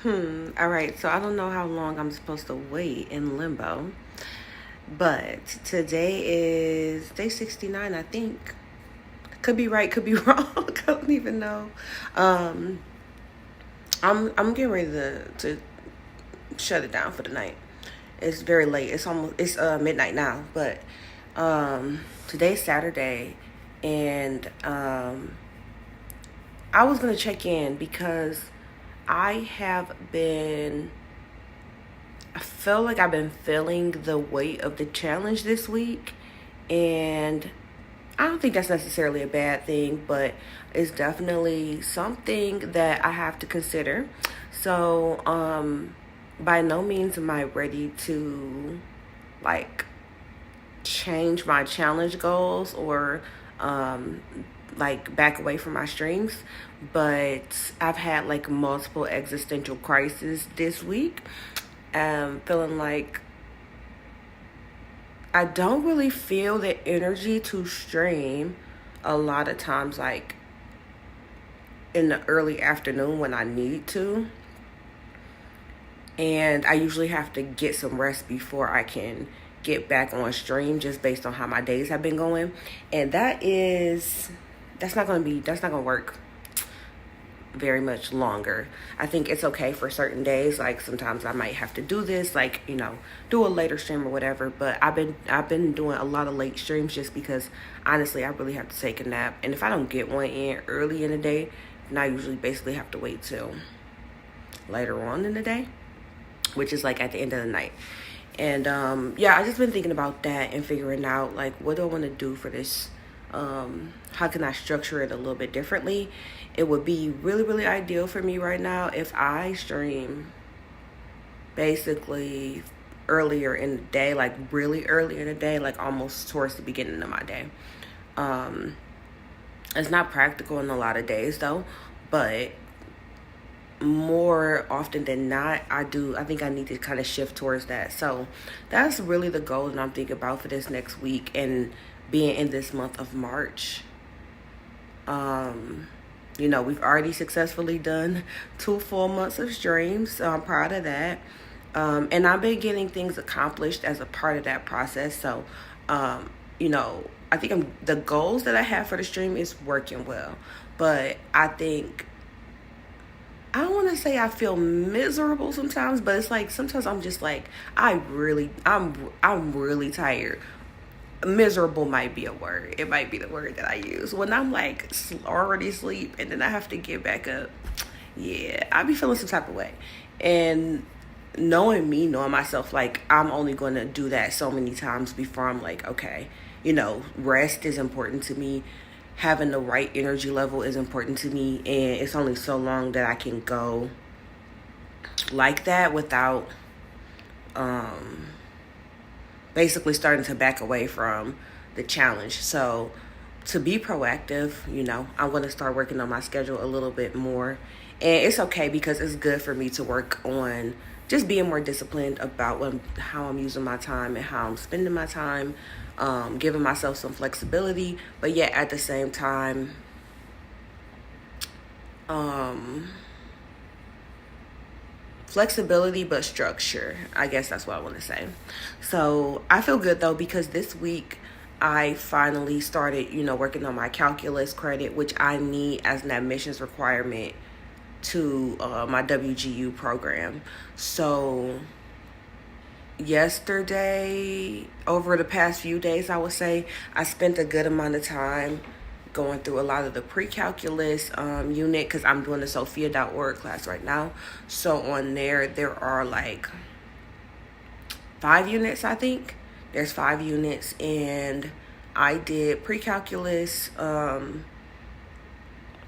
All right. So I don't know how long I'm supposed to wait in limbo, but today is day 69, I think. Could be right, could be wrong. I don't even know. Um, I'm getting ready to shut it down for the night. It's very late. It's midnight now, but today's Saturday, and I was gonna check in because I have been I feel like I've been feeling the weight of the challenge this week, and I don't think that's necessarily a bad thing, but it's definitely something that I have to consider. So, by no means am I ready to like change my challenge goals or um like back away from my streams, but I've had like multiple existential crises this week. Feeling like I don't really feel the energy to stream a lot of times, like in the early afternoon when I need to. And I usually have to get some rest before I can get back on stream just based on how my days have been going. And that's not gonna work very much longer. I think it's okay for certain days. Like sometimes I might have to do this, like, do a later stream or whatever. But I've been doing a lot of late streams just because honestly I really have to take a nap. And if I don't get one in early in the day, then I usually basically have to wait till later on in the day, which is like at the end of the night. And yeah, I just been thinking about that and figuring out like what do I want to do for this. How can I structure it a little bit differently? It would be really, really ideal for me right now if I stream basically earlier in the day, like really early in the day, like almost towards the beginning of my day. Um, it's not practical in a lot of days though, but more often than not, I think I need to kind of shift towards that. So that's really the goal that I'm thinking about for this next week and being in this month of March. Um, we've already successfully done 2 full months of streams, so I'm proud of that. And I've been getting things accomplished as a part of that process. So, I think the goals that I have for the stream is working well, but I think I don't want to say I feel miserable sometimes, but it's like sometimes I'm just like I'm really tired. Miserable might be a word. It might be the word that I use when I'm like already asleep and then I have to get back up. Yeah, I be feeling some type of way, and knowing myself, like I'm only going to do that so many times before I'm like, okay, rest is important to me. Having the right energy level is important to me, and it's only so long that I can go like that without um basically starting to back away from the challenge. So to be proactive, I'm going to start working on my schedule a little bit more. And it's okay because it's good for me to work on just being more disciplined about how I'm using my time and how I'm spending my time, giving myself some flexibility, but yet at the same time, um, flexibility but structure. I guess that's what I want to say. So I feel good though because this week I finally started, working on my calculus credit, which I need as an admissions requirement to my WGU program. So yesterday, over the past few days, I would say I spent a good amount of time going through a lot of the pre-calculus unit because I'm doing the Sophia.org class right now. So on there are like 5 units, I think. There's 5 units, and I did pre-calculus.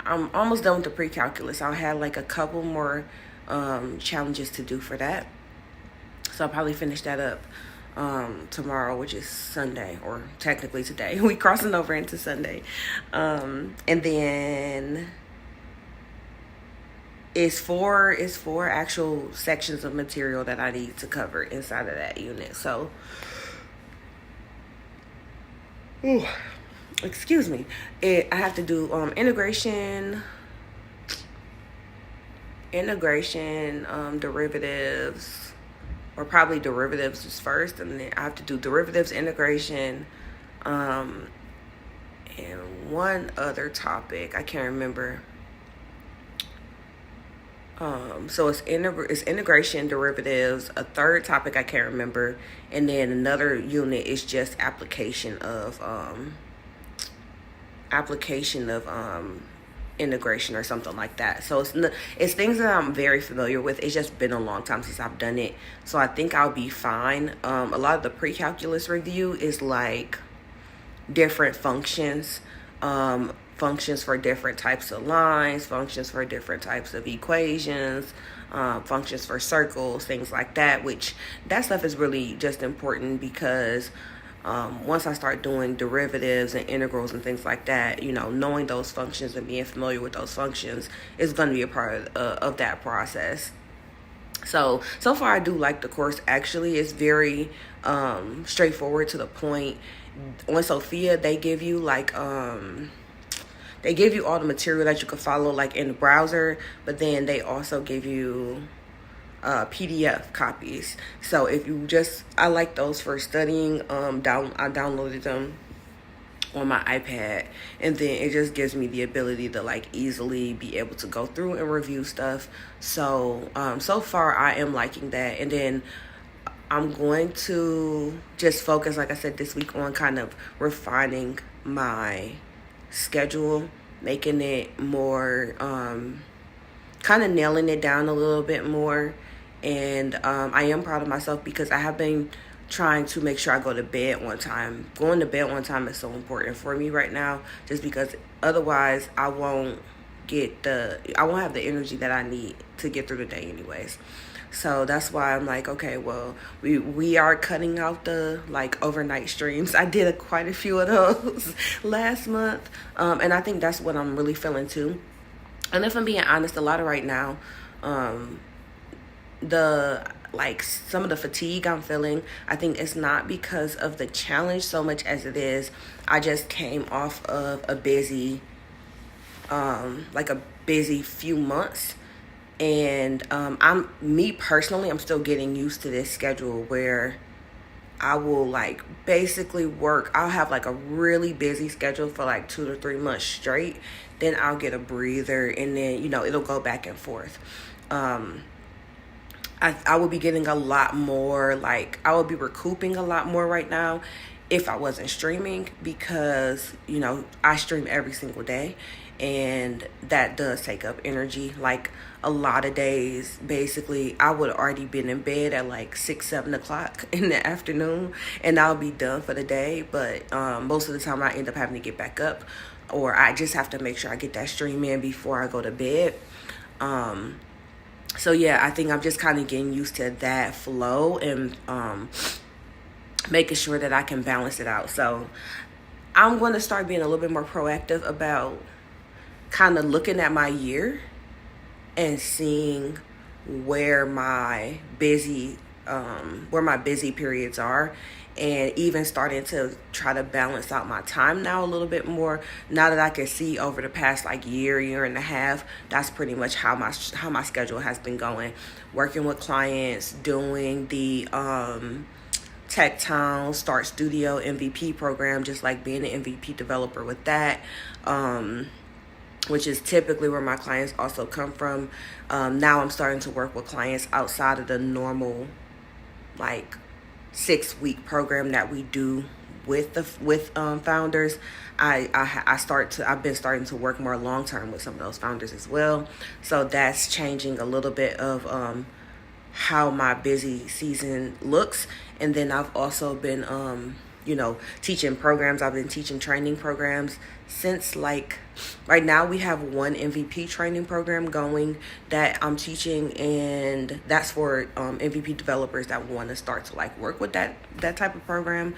I'm almost done with the pre-calculus. I'll have like a couple more challenges to do for that. So I'll probably finish that up tomorrow, which is Sunday, or technically today. We crossing over into Sunday. And then it's four actual sections of material that I need to cover inside of that unit. So ooh, excuse me. I have to do integration, integration, derivatives, or probably derivatives is first, and then I have to do derivatives, integration, um, and one other topic I can't remember. So it's integration, derivatives. A third topic I can't remember, and then another unit is just application of integration or something like that. So it's things that I'm very familiar with. It's just been a long time since I've done it, so I think I'll be fine. A lot of the pre-calculus review is like different functions, functions for different types of lines, functions for different types of equations, functions for circles, things like that, which that stuff is really just important because once I start doing derivatives and integrals and things like that, knowing those functions and being familiar with those functions is going to be a part of that process. So far I do like the course. Actually, it's very straightforward, to the point. On Sophia, they give you they give you all the material that you can follow like in the browser, but then they also give you PDF copies. So if you I like those for studying. I downloaded them on my iPad, and then it just gives me the ability to like easily be able to go through and review stuff. So so far I am liking that. And then I'm going to just focus, like I said, this week on kind of refining my schedule, making it more, kind of nailing it down a little bit more. And I am proud of myself because I have been trying to make sure I go to bed on time. Going to bed on time is so important for me right now, just because otherwise I won't have the energy that I need to get through the day anyways. So that's why I'm like, okay, well, we are cutting out the like overnight streams. I did quite a few of those last month, and I think that's what I'm really feeling too. And if I'm being honest, a lot of right now, some of the fatigue I'm feeling, I think it's not because of the challenge so much as it is I just came off of a busy few months. And I'm still getting used to this schedule where I will like basically work. I'll have like a really busy schedule for like 2 to 3 months straight. Then I'll get a breather, and then it'll go back and forth. I will be getting a lot more, like I will be recouping a lot more right now if I wasn't streaming, because I stream every single day, and that does take up energy. Like a lot of days, basically I would have already been in bed at like 6-7 o'clock in the afternoon, and I'll be done for the day. But most of the time I end up having to get back up, or I just have to make sure I get that stream in before I go to bed. So yeah, I think I'm just kind of getting used to that flow, and making sure that I can balance it out. So I'm going to start being a little bit more proactive about kind of looking at my year and seeing where my busy periods are, and even starting to try to balance out my time now a little bit more, now that I can see over the past like year and a half. That's pretty much how my schedule has been going, working with clients, doing the Tech Town Start Studio MVP program, just like being an MVP developer with that, which is typically where my clients also come from. Now I'm starting to work with clients outside of the normal like 6-week program that we do with founders. I've been starting to work more long term with some of those founders as well. So that's changing a little bit of how my busy season looks. And then I've also been teaching programs. I've been teaching training programs since like right now we have one MVP training program going that I'm teaching, and that's for MVP developers that want to start to like work with that type of program.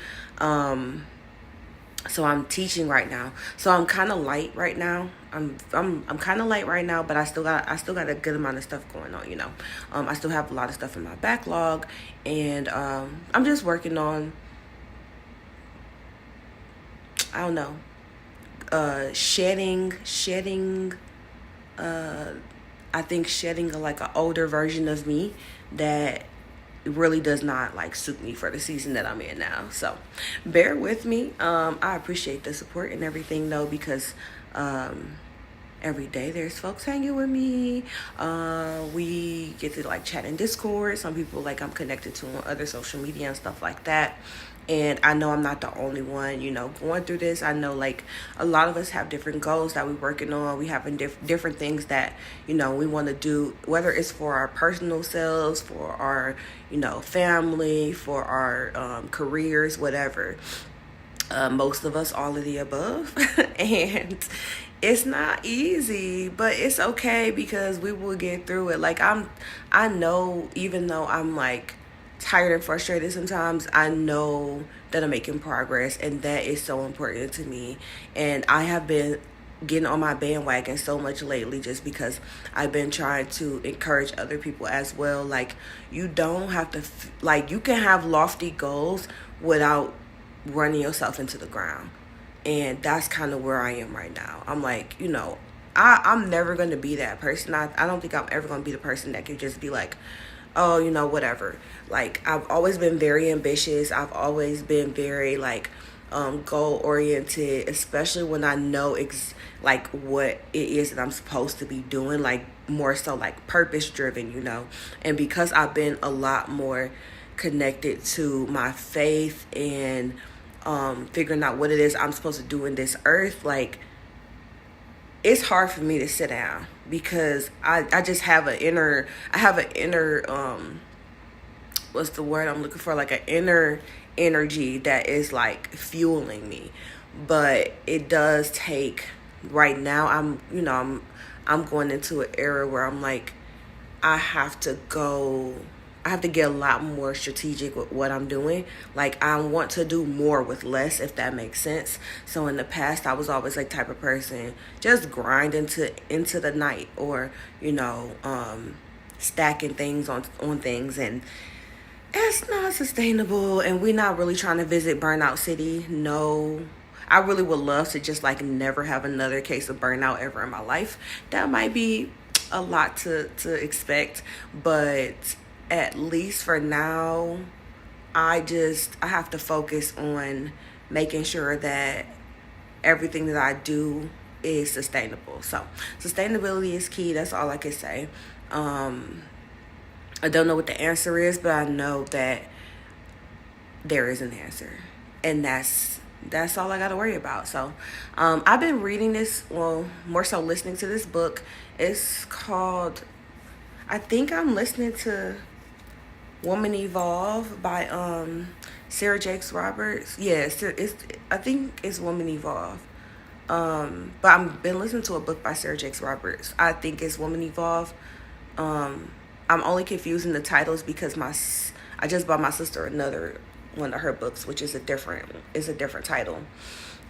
So I'm teaching right now. So I'm kind of light right now. I'm kind of light right now, but I still got a good amount of stuff going on. I still have a lot of stuff in my backlog, and I'm just working on, I don't know, shedding I think shedding like an older version of me that really does not like suit me for the season that I'm in now. So bear with me. I appreciate the support and everything though, because every day there's folks hanging with me. We get to like chat in Discord. Some people like I'm connected to on other social media and stuff like that. And I know I'm not the only one, going through this. I know like a lot of us have different goals that we're working on. We have different things that, we want to do, whether it's for our personal selves, for our, family, for our careers, whatever. Most of us, all of the above. And it's not easy, but it's okay because we will get through it. Like I know, even though I'm like tired and frustrated sometimes, I know that I'm making progress, and that is so important to me. And I have been getting on my bandwagon so much lately just because I've been trying to encourage other people as well. Like, you don't have to like, you can have lofty goals without running yourself into the ground. And that's kind of where I am right now. I'm like, I'm never going to be that person. I don't think I'm ever going to be the person that can just be like, oh, whatever. Like, I've always been very ambitious. I've always been very like goal oriented, especially when I know like what it is that I'm supposed to be doing, like more so like purpose driven, And because I've been a lot more connected to my faith and figuring out what it is I'm supposed to do in this earth, like, it's hard for me to sit down because I just have an inner, what's the word I'm looking for? Like an inner energy that is like fueling me. But it does take, right now I'm going into an era where I'm like, I have to get a lot more strategic with what I'm doing. Like, I want to do more with less, if that makes sense. So in the past, I was always like type of person, just grind into the night, or, stacking things on things. And it's not sustainable. And we're not really trying to visit Burnout City. No. I really would love to just like never have another case of burnout ever in my life. That might be a lot to expect, but at least for now, I have to focus on making sure that everything that I do is sustainable. So sustainability is key. That's all I can say. I don't know what the answer is, but I know that there is an answer, and that's all I got to worry about. So I've been reading this, well, more so listening to this book. It's called, I think I'm listening to Woman Evolve by Sarah Jakes Roberts. Yes, I think it's Woman Evolve. But I've been listening to a book by Sarah Jakes Roberts. I think it's Woman Evolve. I'm only confusing the titles because I just bought my sister another one of her books, which is a different title.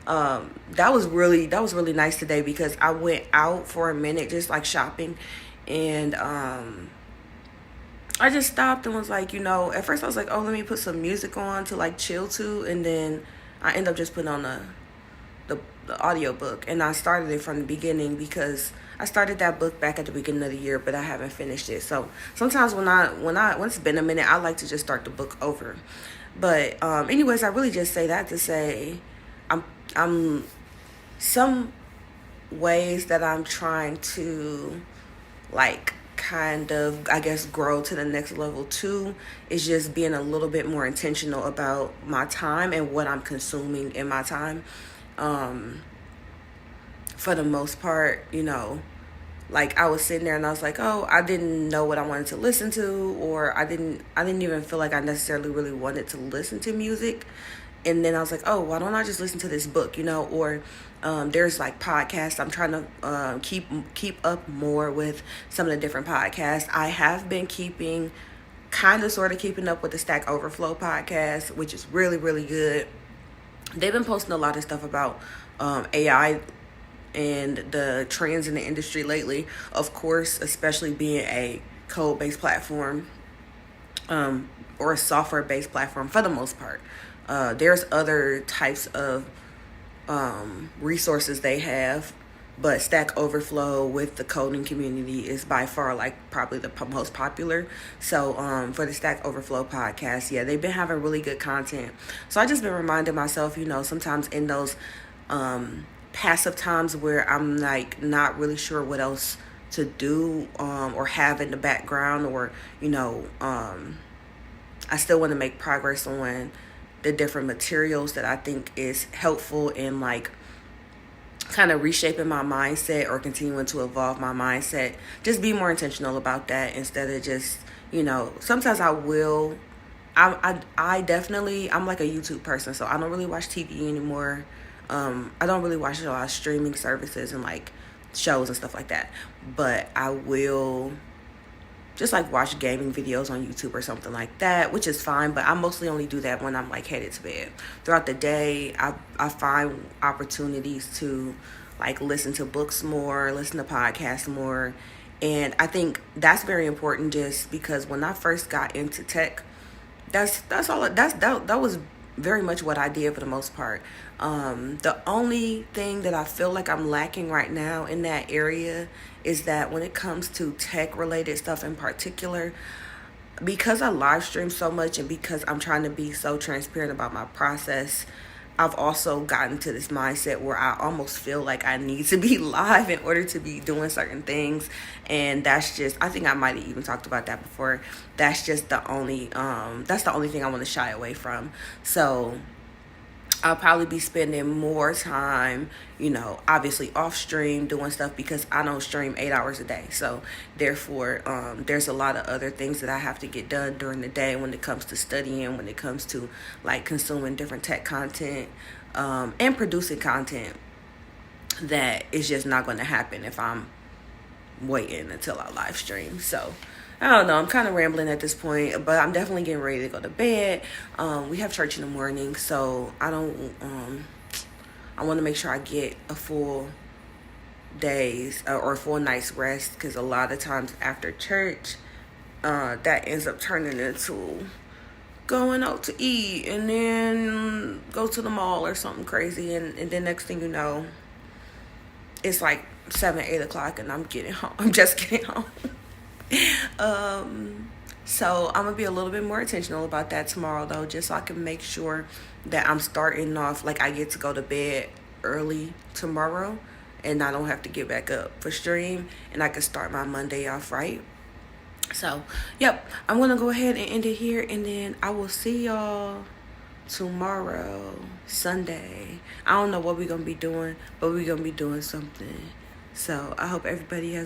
That was really nice today because I went out for a minute just like shopping, and I just stopped and was like, at first I was like, oh, let me put some music on to like chill to, and then I end up just putting on the audio book, and I started it from the beginning because I started that book back at the beginning of the year, but I haven't finished it. So sometimes when it's been a minute, I like to just start the book over. But anyways, I really just say that to say I'm some ways that I'm trying to like kind of, I guess, grow to the next level too, is just being a little bit more intentional about my time and what I'm consuming in my time. For the most part, like I was sitting there and I was like, oh, I didn't know what I wanted to listen to, or I didn't even feel like I necessarily really wanted to listen to music. And then I was like, oh, why don't I just listen to this book, or there's like podcasts. I'm trying to keep up more with some of the different podcasts. I have been keeping up with the Stack Overflow podcast, which is really, really good. They've been posting a lot of stuff about AI and the trends in the industry lately. Of course, especially being a code-based platform or a software-based platform for the most part. There's other types of resources they have but Stack Overflow with the coding community is by far like probably the most popular. So for the Stack Overflow podcast, yeah, they've been having really good content. So I just been reminding myself, sometimes in those passive times where I'm like not really sure what else to do or have in the background, or I still want to make progress on the different materials that I think is helpful in like kind of reshaping my mindset or continuing to evolve my mindset. Just be more intentional about that instead of just, sometimes I definitely, I'm like a YouTube person, so I don't really watch TV anymore. I don't really watch a lot of streaming services and like shows and stuff like that, but I will just like watch gaming videos on YouTube or something like that, which is fine, but I mostly only do that when I'm like headed to bed. Throughout the day, I find opportunities to like listen to books more, listen to podcasts more. And I think that's very important, just because when I first got into tech, that was very much what I did for the most part. The only thing that I feel like I'm lacking right now in that area is that when it comes to tech related stuff in particular, because I live stream so much and because I'm trying to be so transparent about my process, I've also gotten to this mindset where I almost feel like I need to be live in order to be doing certain things. And that's just, I think I might have even talked about that before. That's just the only thing I want to shy away from. So I'll probably be spending more time, obviously off stream doing stuff, because I don't stream 8 hours a day. So therefore, there's a lot of other things that I have to get done during the day when it comes to studying, when it comes to like consuming different tech content, and producing content that is just not going to happen if I'm waiting until I live stream. So I don't know, I'm kind of rambling at this point, but I'm definitely getting ready to go to bed. We have church in the morning, so I want to make sure I get a full day's or a full night's rest, because a lot of times after church, that ends up turning into going out to eat and then go to the mall or something crazy, and then next thing you know, it's like 7-8 o'clock and I'm just getting home. So I'm gonna be a little bit more intentional about that tomorrow, though, just so I can make sure that I'm starting off, like I get to go to bed early tomorrow and I don't have to get back up for stream, and I can start my Monday off right. So yep, I'm gonna go ahead and end it here, and then I will see y'all tomorrow, Sunday. I don't know what we're gonna be doing, but we're gonna be doing something. So I hope everybody has